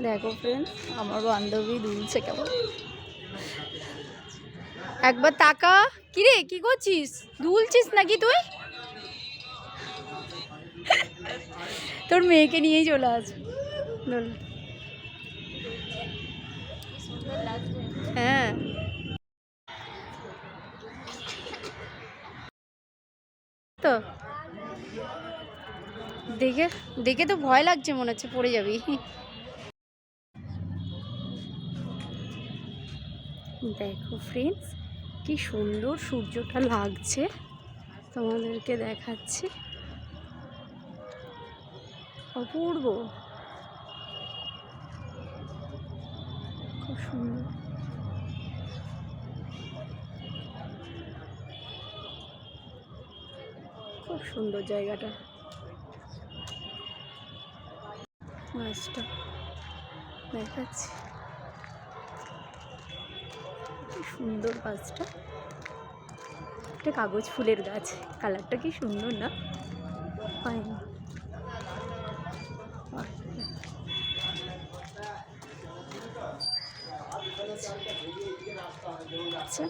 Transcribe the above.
দেখো ফ্রেন্ডস, আমার বান্ধবী দুলছে কেমন। একবার তাকা। কিরে, কি করছিস? দুলছিস নাকি তুই? তোর মেয়েকে নিয়েই চলে আস। হ্যাঁ, তো দেখে দেখে তো ভয় লাগছে, মনে হচ্ছে পড়ে যাবি। দেখো ফ্রেন্ডস, কি সুন্দর সূর্যটা লাগছে, তোমাদেরকে দেখাচ্ছি। অপূর্ব, খুব সুন্দর। খুব সুন্দর জায়গাটা, মাছটা দেখাচ্ছি। কি সুন্দর গাছটা, একটা কাগজ ফুলের গাছ, কালারটা কি সুন্দর না? পাইনি। আচ্ছা,